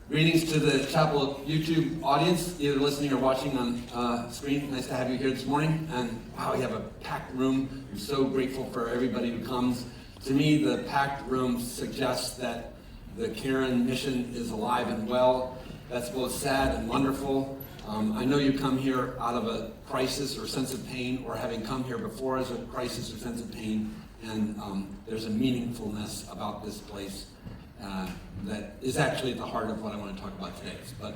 Greetings to the Chapel YouTube audience, either listening or watching on screen. Nice to have you here this morning. And wow, we have a packed room. I'm so grateful for everybody who comes. To me, the packed room suggests that the Caron mission is alive and well. That's both sad and wonderful. I know you come here out of a crisis or sense of pain, or having come here before as a crisis or sense of pain, and there's a meaningfulness about this place that is actually at the heart of what I want to talk about today. But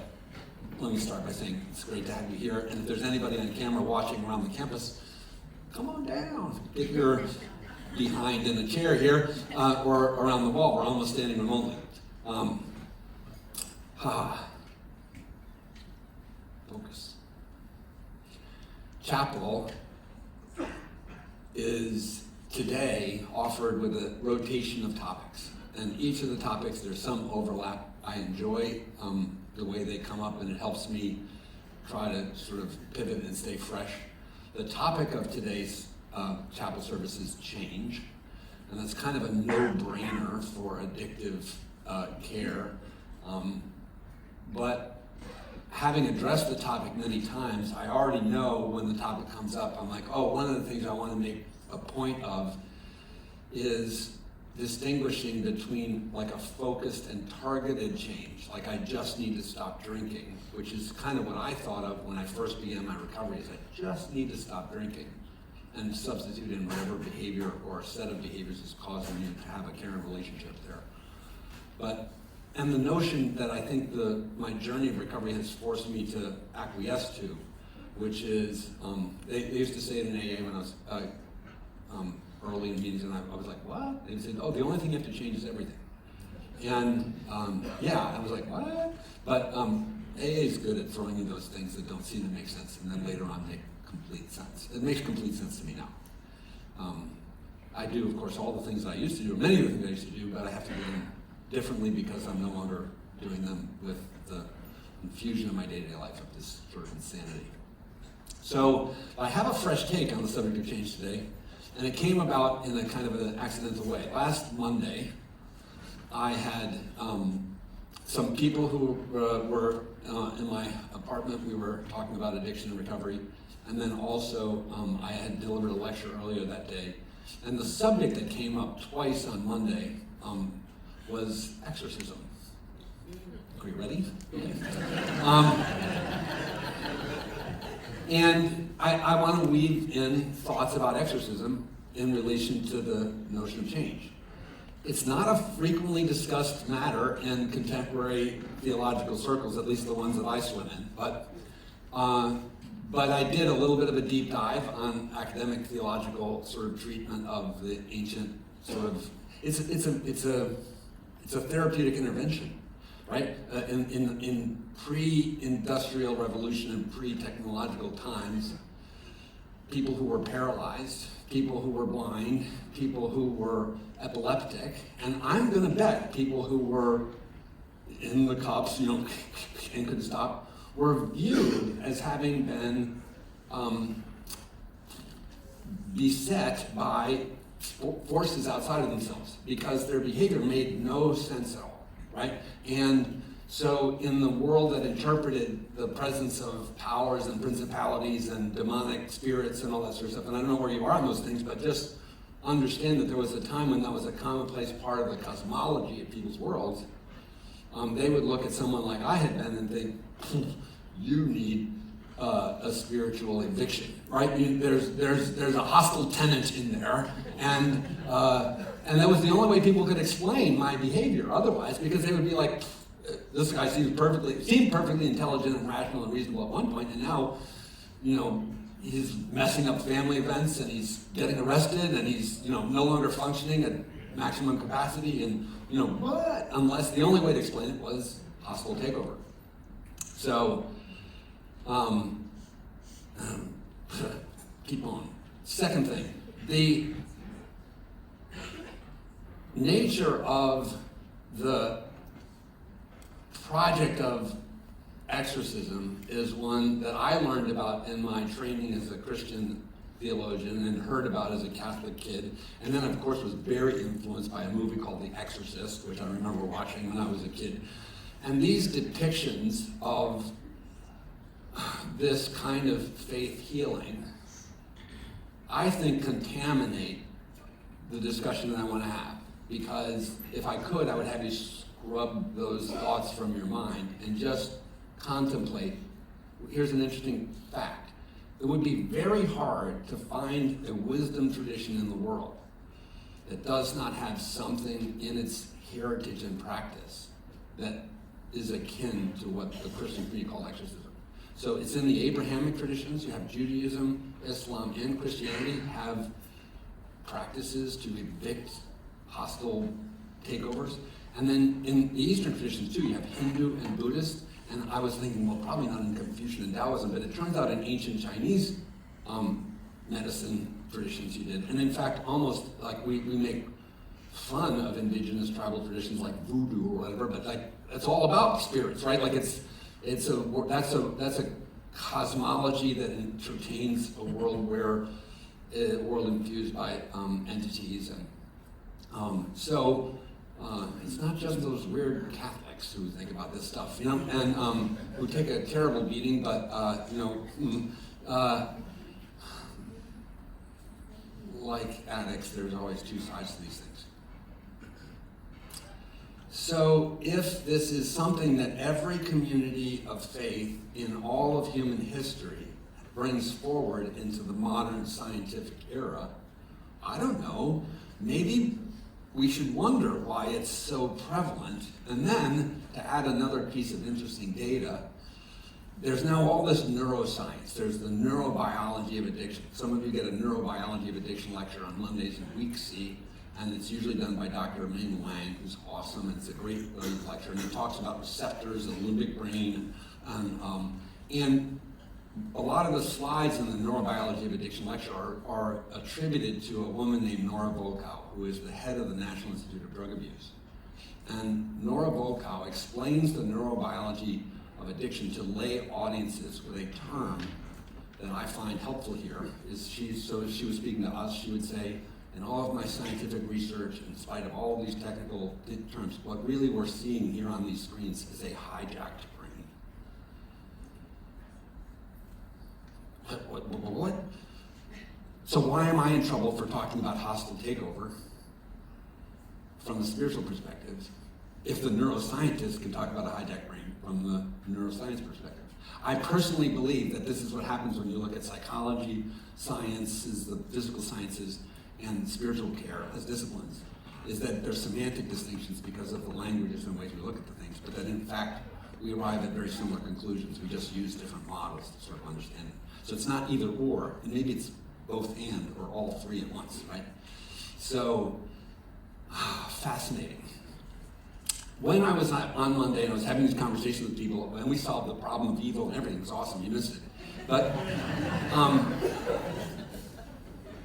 let me start by saying it's great to have you here, and if there's anybody on camera watching around the campus, come on down. Get your behind in a chair here, or around the wall. We're almost standing remotely. Focus. Chapel is today offered with a rotation of topics. And each of the topics, there's some overlap. I enjoy the way they come up, and it helps me try to sort of pivot and stay fresh. The topic of today's chapel service is change, and that's kind of a no-brainer for addictive care. But having addressed the topic many times, I already know when the topic comes up, I'm like, oh, one of the things I want to make a point of is distinguishing between like a focused and targeted change, like I just need to stop drinking, which is kind of what I thought of when I first began my recovery, is I just need to stop drinking and substitute in whatever behavior or set of behaviors is causing you to have a caring relationship there. And the notion that I think my journey of recovery has forced me to acquiesce to, which is, they used to say it in AA when I was early in meetings, and I was like, what? They said, oh, the only thing you have to change is everything. And I was like, what? But AA is good at throwing in those things that don't seem to make sense, and then later on make complete sense. It makes complete sense to me now. I do, of course, all the things I used to do, or many of the things I used to do, but I have to do them differently because I'm no longer doing them with the infusion of my day-to-day life of this sort of insanity. So I have a fresh take on the subject of change today. And it came about in a kind of an accidental way. Last Monday, I had some people who were in my apartment. We were talking about addiction and recovery. And then also, I had delivered a lecture earlier that day. And the subject that came up twice on Monday was exorcism. Are you ready? And I want to weave in thoughts about exorcism in relation to the notion of change. It's not a frequently discussed matter in contemporary theological circles, at least the ones that I swim in. But I did a little bit of a deep dive on academic theological sort of treatment of the ancient sort of. It's a therapeutic intervention. Right? In pre-industrial revolution and pre-technological times, people who were paralyzed, people who were blind, people who were epileptic, and I'm going to bet people who were in the cups, and couldn't stop, were viewed as having been beset by forces outside of themselves because their behavior made no sense at all. Right? And so in the world that interpreted the presence of powers and principalities and demonic spirits and all that sort of stuff, and I don't know where you are on those things, but just understand that there was a time when that was a commonplace part of the cosmology of people's worlds. They would look at someone like I had been and think, you need a spiritual eviction, right? There's a hostile tenant in there, and that was the only way people could explain my behavior otherwise, because they would be like, this guy seemed perfectly intelligent and rational and reasonable at one point, and now, he's messing up family events, and he's getting arrested, and he's, no longer functioning at maximum capacity, and, what? Unless the only way to explain it was hostile takeover. So, keep on. Second thing, the nature of the project of exorcism is one that I learned about in my training as a Christian theologian and heard about as a Catholic kid, and then of course was very influenced by a movie called The Exorcist, which I remember watching when I was a kid. And these depictions of this kind of faith healing, I think, contaminate the discussion that I want to have. Because if I could, I would have you scrub those thoughts from your mind and just contemplate. Here's an interesting fact. It would be very hard to find a wisdom tradition in the world that does not have something in its heritage and practice that is akin to what the Christian community call exorcism. So it's in the Abrahamic traditions. You have Judaism, Islam, and Christianity have practices to evict hostile takeovers. And then in the Eastern traditions too, you have Hindu and Buddhist. And I was thinking, well, probably not in Confucian and Taoism, but it turns out in ancient Chinese medicine traditions you did. And in fact, almost like we make fun of indigenous tribal traditions like voodoo or whatever, but like it's all about spirits, right? Like that's a cosmology that entertains a world where a world infused by entities, and so it's not just those weird Catholics who think about this stuff, you know, and who take a terrible beating, but like addicts, there's always two sides to these things. So if this is something that every community of faith in all of human history brings forward into the modern scientific era, I don't know, maybe we should wonder why it's so prevalent. And then, to add another piece of interesting data, there's now all this neuroscience. There's the neurobiology of addiction. Some of you get a neurobiology of addiction lecture on Mondays in week C, and it's usually done by Dr. Ming Wang, who's awesome, and it's a great lecture, and he talks about receptors, the limbic brain, and a lot of the slides in the neurobiology of addiction lecture are attributed to a woman named Nora Volkow, who is the head of the National Institute of Drug Abuse. And Nora Volkow explains the neurobiology of addiction to lay audiences with a term that I find helpful here. So if she was speaking to us, she would say, in all of my scientific research, in spite of all of these technical terms, what really we're seeing here on these screens is a hijacked brain. What? So why am I in trouble for talking about hostile takeover from the spiritual perspective if the neuroscientists can talk about a hijacked brain from the neuroscience perspective? I personally believe that this is what happens when you look at psychology, sciences, the physical sciences, and spiritual care as disciplines, is that there's semantic distinctions because of the languages and ways we look at the things, but that in fact we arrive at very similar conclusions. We just use different models to sort of understand it. So it's not either or, and maybe it's both and or all three at once, right? So, fascinating. When I was on Monday and I was having these conversations with people, and we solved the problem of evil and everything, it was awesome, you missed it. But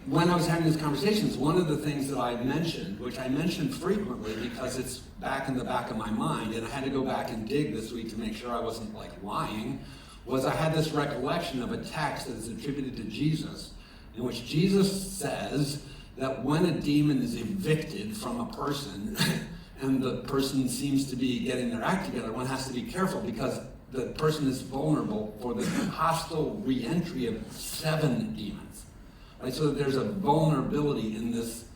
when I was having these conversations, one of the things that I mentioned, which I mentioned frequently because it's back in the back of my mind, and I had to go back and dig this week to make sure I wasn't like lying, was I had this recollection of a text that is attributed to Jesus, in which Jesus says that when a demon is evicted from a person, and the person seems to be getting their act together, one has to be careful because the person is vulnerable for the hostile re-entry of 7 demons. Right? So there's a vulnerability in this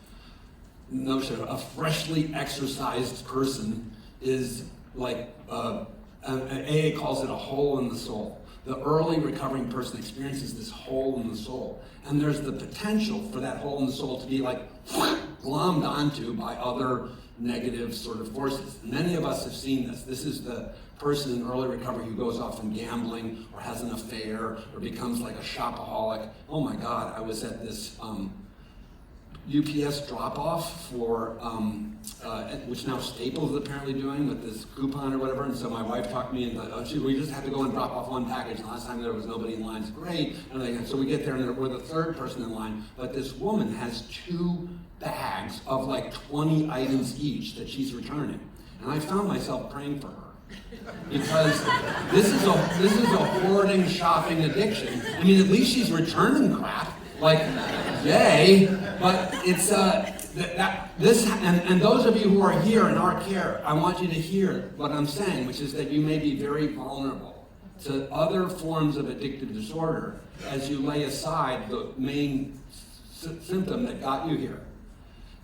notion of a freshly exorcised person is like, AA calls it a hole in the soul. The early recovering person experiences this hole in the soul. And there's the potential for that hole in the soul to be like glommed onto by other negative sort of forces. Many of us have seen this. This is the person in early recovery who goes off and gambling or has an affair or becomes like a shopaholic. Oh my God, I was at this UPS drop-off for, which now Staples is apparently doing with this coupon or whatever, and so my wife talked me into, we just had to go and drop off one package, and last time there was nobody in line. It's great, and so we get there and we're the third person in line, but this woman has 2 bags of like 20 items each that she's returning, and I found myself praying for her. Because this is a hoarding shopping addiction. I mean, at least she's returning crap. Like, yay! But it's And those of you who are here in our care, I want you to hear what I'm saying, which is that you may be very vulnerable to other forms of addictive disorder as you lay aside the main symptom that got you here.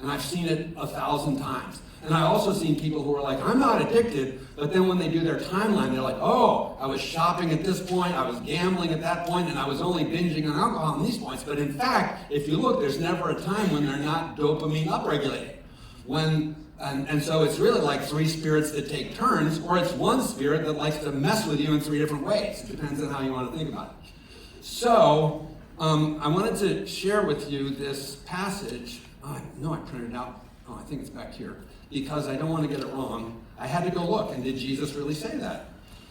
And I've seen it 1,000 times. And I've also seen people who are like, I'm not addicted, but then when they do their timeline, they're like, oh, I was shopping at this point, I was gambling at that point, and I was only binging on alcohol on these points. But in fact, if you look, there's never a time when they're not dopamine upregulated. And so it's really like three spirits that take turns, or it's one spirit that likes to mess with you in three different ways. It depends on how you want to think about it. So I wanted to share with you this passage. I know I printed it out. Oh, I think it's back here. Because I don't want to get it wrong, I had to go look, and did Jesus really say that?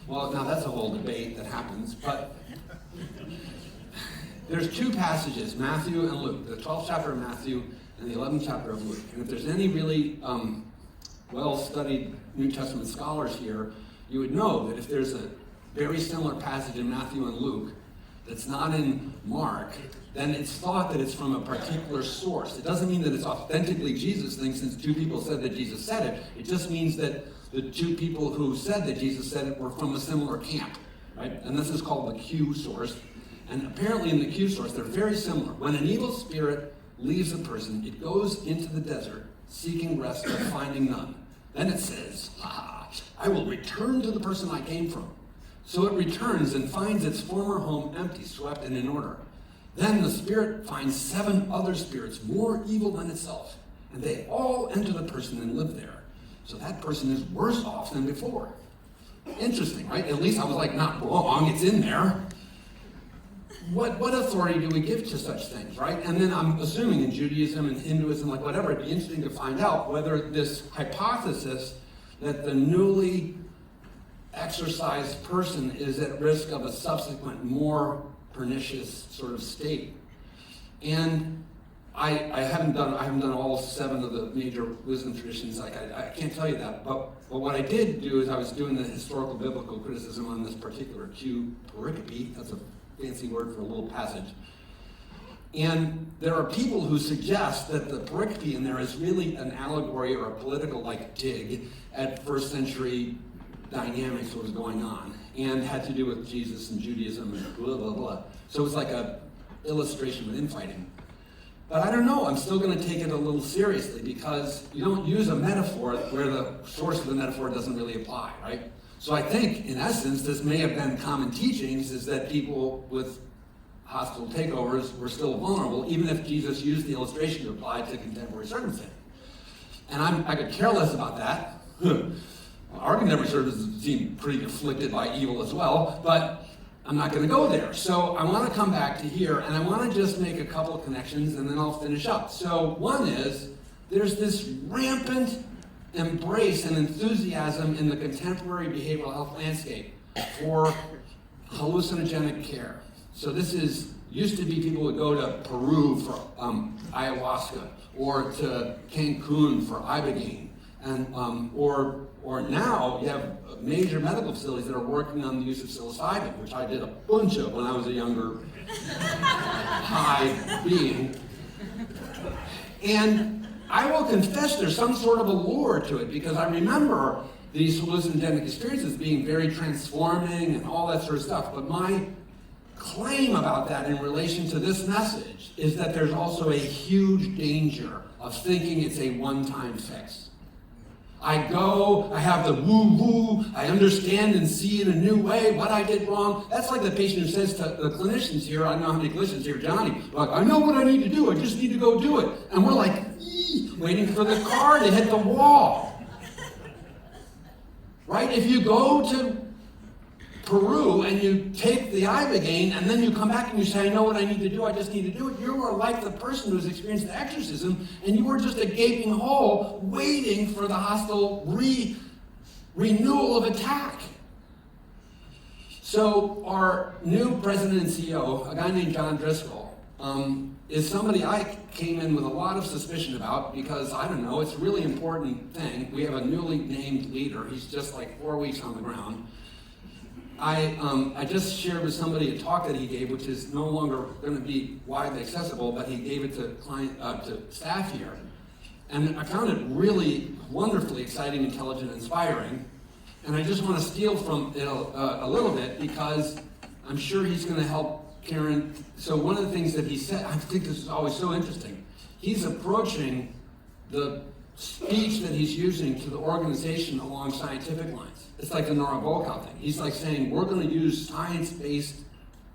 Well, now that's a whole debate that happens, but there's two passages, Matthew and Luke, the 12th chapter of Matthew and the 11th chapter of Luke. And if there's any really well-studied New Testament scholars here, you would know that if there's a very similar passage in Matthew and Luke that's not in Mark, then it's thought that it's from a particular source. It doesn't mean that it's authentically Jesus' thing, since two people said that Jesus said it. It just means that the two people who said that Jesus said it were from a similar camp, right? And this is called the Q source. And apparently in the Q source, they're very similar. When an evil spirit leaves a person, it goes into the desert, seeking rest but finding none. Then it says, I will return to the person I came from. So it returns and finds its former home empty, swept, and in order. Then the spirit finds 7 other spirits more evil than itself, and they all enter the person and live there. So that person is worse off than before. Interesting, right? At least I was like, not wrong, it's in there. What authority do we give to such things, right? And then I'm assuming in Judaism and Hinduism, like whatever, it'd be interesting to find out whether this hypothesis that the newly exorcised person is at risk of a subsequent more pernicious sort of state. And I haven't done all 7 of the major wisdom traditions. Like I can't tell you that. But what I did do is I was doing the historical biblical criticism on this particular Q pericope. That's a fancy word for a little passage. And there are people who suggest that the pericope in there is really an allegory or a political dig at first century dynamics what was going on, and had to do with Jesus and Judaism and blah, blah, blah. So it was like a illustration of infighting. But I don't know, I'm still going to take it a little seriously, because you don't use a metaphor where the source of the metaphor doesn't really apply, right? So I think, in essence, this may have been common teachings, is that people with hostile takeovers were still vulnerable, even if Jesus used the illustration to apply to contemporary circumstances. And I could care less about that. Our contemporary circumstances seem pretty afflicted by evil as well, but I'm not going to go there. So I want to come back to here, and I want to just make a couple of connections, and then I'll finish up. So one is, there's this rampant embrace and enthusiasm in the contemporary behavioral health landscape for hallucinogenic care. So this used to be people would go to Peru for ayahuasca, or to Cancun for ibogaine, and or now you have major medical facilities that are working on the use of psilocybin, which I did a bunch of when I was a younger high being. And I will confess there's some sort of allure to it, because I remember these hallucinogenic experiences being very transforming and all that sort of stuff. But my claim about that in relation to this message is that there's also a huge danger of thinking it's a one-time fix. I go, I have the woo-woo, I understand and see in a new way what I did wrong. That's like the patient who says to the clinicians here, I don't know how many clinicians here, Johnny, like, I know what I need to do, I just need to go do it. And we're like, waiting for the car to hit the wall. Right? If you go to Peru and you take the ibogaine and then you come back and you say, I know what I need to do, I just need to do it, you are like the person who's experienced the exorcism, and you are just a gaping hole waiting for the hostile renewal of attack. So our new president and CEO, a guy named John Driscoll, is somebody I came in with a lot of suspicion about, because, I don't know, it's a really important thing. We have a newly named leader. He's just like 4 weeks on the ground. I just shared with somebody a talk that he gave, which is no longer going to be widely accessible, but he gave it to staff here. And I found it really wonderfully exciting, intelligent, inspiring. And I just want to steal from it a little bit because I'm sure he's going to help Caron. So one of the things that he said, I think this is always so interesting, he's approaching the speech that he's using to the organization along scientific lines. It's like the Nora Volkow thing. He's like saying, we're going to use science-based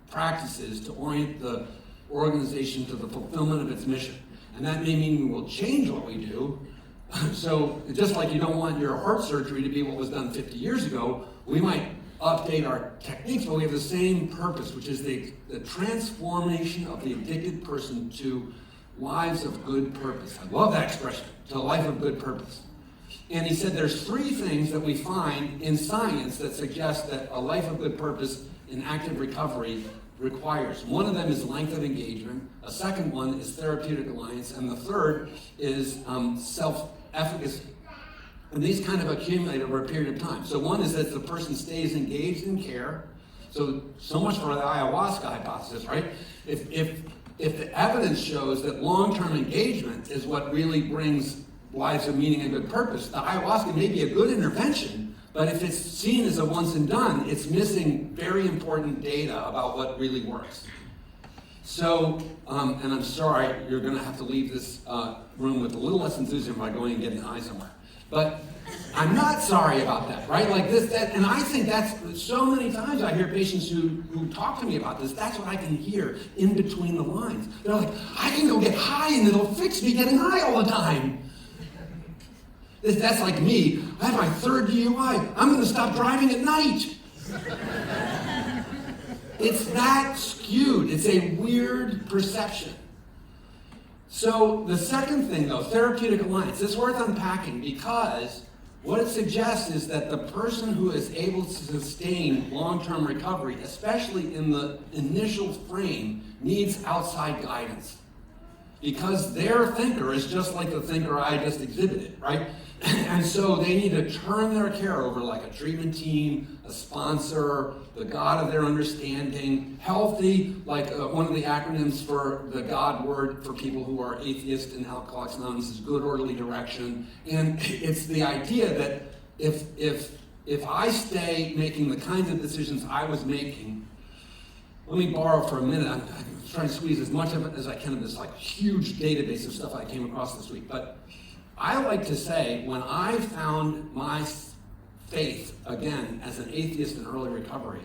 practices to orient the organization to the fulfillment of its mission. And that may mean we will change what we do. So just like you don't want your heart surgery to be what was done 50 years ago, we might update our techniques, but we have the same purpose, which is the transformation of the addicted person to lives of good purpose. I love that expression, to a life of good purpose. And he said there's 3 things that we find in science that suggest that a life of good purpose in active recovery requires. One of them is length of engagement, a second one is therapeutic alliance, and the third is self-efficacy. And these kind of accumulate over a period of time. So one is that the person stays engaged in care. So much for the ayahuasca hypothesis, right? If the evidence shows that long-term engagement is what really brings lives of meaning and good purpose, the ayahuasca may be a good intervention, but if it's seen as a once and done, it's missing very important data about what really works. So, and I'm sorry, you're going to have to leave this room with a little less enthusiasm by going and getting high somewhere. But I'm not sorry about that, right? Like this, that, and I think that's, so many times I hear patients who talk to me about this, that's what I can hear in between the lines. They're like, I can go get high and it'll fix me getting high all the time. That's like me. I have my 3rd DUI. I'm going to stop driving at night. It's that skewed. It's a weird perception. So the second thing, though, therapeutic alliance, is worth unpacking because what it suggests is that the person who is able to sustain long-term recovery, especially in the initial frame, needs outside guidance. Because their thinker is just like the thinker I just exhibited, right? And so they need to turn their care over like a treatment team, a sponsor, the God of their understanding, healthy, like one of the acronyms for the God word for people who are atheists in Alcoholics Anonymous is good orderly direction. And it's the idea that if I stay making the kinds of decisions I was making, let me borrow for a minute. I'm trying to squeeze as much of it as I can of this like huge database of stuff I came across this week. But I like to say, when I found my faith, again, as an atheist in early recovery,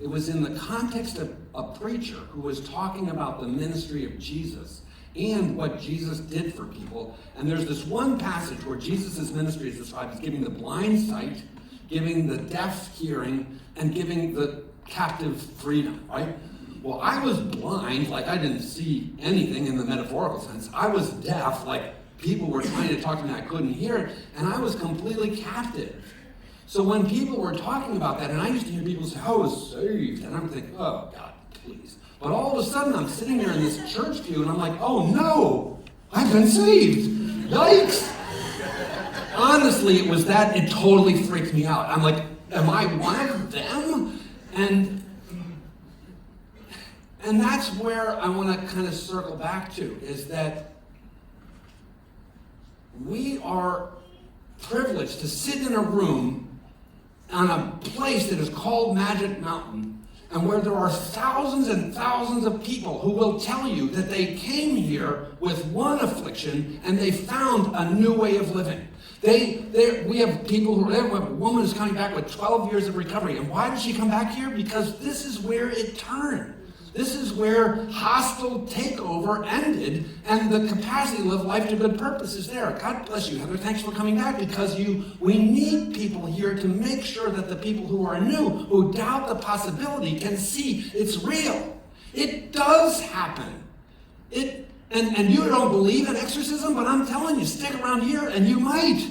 it was in the context of a preacher who was talking about the ministry of Jesus and what Jesus did for people. And there's this one passage where Jesus' ministry is described as giving the blind sight, giving the deaf hearing, and giving the captive freedom, right? Well, I was blind, like I didn't see anything in the metaphorical sense. I was deaf, like people were trying to talk to me, I couldn't hear it, and I was completely captive. So when people were talking about that, and I used to hear people say, I was saved, and I'm thinking, oh God, please. But all of a sudden, I'm sitting there in this church pew, and I'm like, oh no, I've been saved. Yikes. Honestly, it was that, it totally freaked me out. I'm like, am I one of them? And that's where I want to kind of circle back to, is that we are privileged to sit in a room on a place that is called Magic Mountain, and where there are thousands and thousands of people who will tell you that they came here with one affliction and they found a new way of living. We have people we have a woman who's coming back with 12 years of recovery. And why did she come back here? Because this is where it turned. This is where hostile takeover ended, and the capacity to live life to good purpose is there. God bless you, Heather. Thanks for coming back, because we need people here to make sure that the people who are new, who doubt the possibility, can see it's real. It does happen. And you don't believe in exorcism, but I'm telling you, stick around here and you might.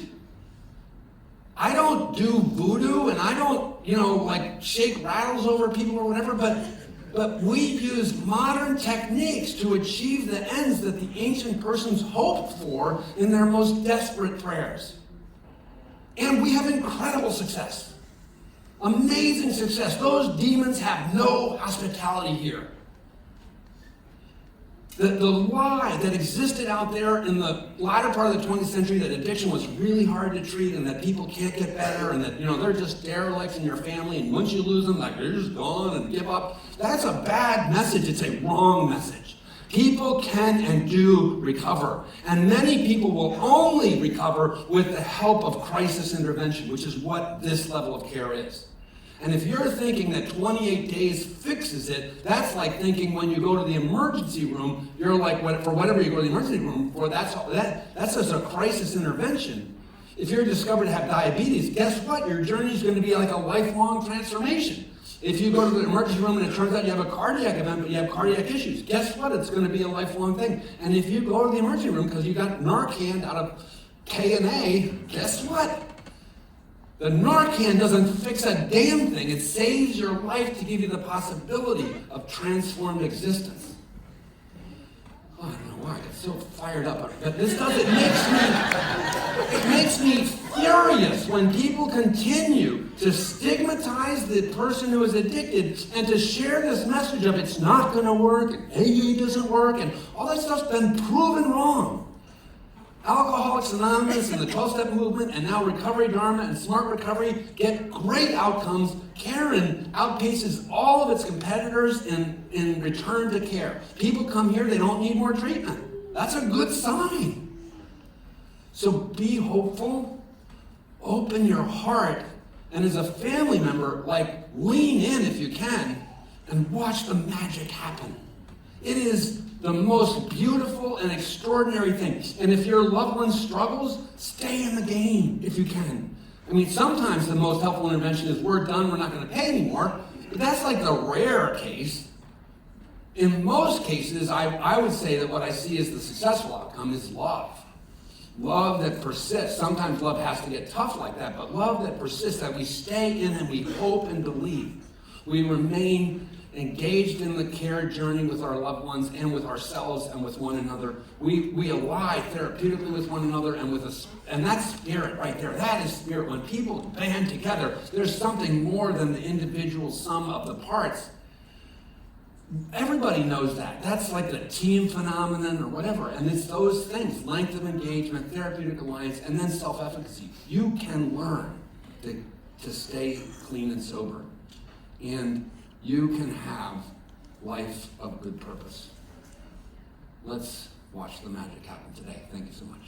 I don't do voodoo, and I don't, like shake rattles over people or whatever, but we use modern techniques to achieve the ends that the ancient persons hoped for in their most desperate prayers. And we have incredible success. Amazing success. Those demons have no hospitality here. The lie that existed out there in the latter part of the 20th century that addiction was really hard to treat and that people can't get better and that, they're just derelicts in your family and once you lose them, they're just gone and give up. That's a bad message. It's a wrong message. People can and do recover. And many people will only recover with the help of crisis intervention, which is what this level of care is. And if you're thinking that 28 days fixes it, that's like thinking when you go to the emergency room, you're like, for whatever you go to the emergency room for, that's just a crisis intervention. If you're discovered to have diabetes, guess what? Your journey is going to be like a lifelong transformation. If you go to the emergency room and it turns out you have a cardiac event, but you have cardiac issues, guess what? It's going to be a lifelong thing. And if you go to the emergency room because you got Narcan out of K&A, guess what? The Narcan doesn't fix a damn thing. It saves your life to give you the possibility of transformed existence. Oh, I don't know why I get so fired up. But this does, it makes me furious when people continue to stigmatize the person who is addicted and to share this message of it's not going to work, and AA doesn't work, and all that stuff's been proven wrong. Alcoholics Anonymous and the 12-step movement and now Recovery Dharma and Smart Recovery get great outcomes. Caron outpaces all of its competitors in return to care. People come here, they don't need more treatment. That's a good sign. So be hopeful, open your heart, and as a family member, lean in if you can and watch the magic happen. It is the most beautiful and extraordinary thing. And if your loved one struggles, stay in the game if you can. I mean, sometimes the most helpful intervention is we're done, we're not going to pay anymore. But that's like the rare case. In most cases, I would say that what I see as the successful outcome is love. Love that persists. Sometimes love has to get tough like that, but love that persists, that we stay in and we hope and believe. We remain engaged in the care journey with our loved ones and with ourselves and with one another. We ally therapeutically with one another and that's spirit right there. That is spirit. When people band together, there's something more than the individual sum of the parts. Everybody knows that. That's like the team phenomenon or whatever. And it's those things, length of engagement, therapeutic alliance, and then self-efficacy. You can learn to stay clean and sober. And you can have life of good purpose. Let's watch the magic happen today. Thank you so much.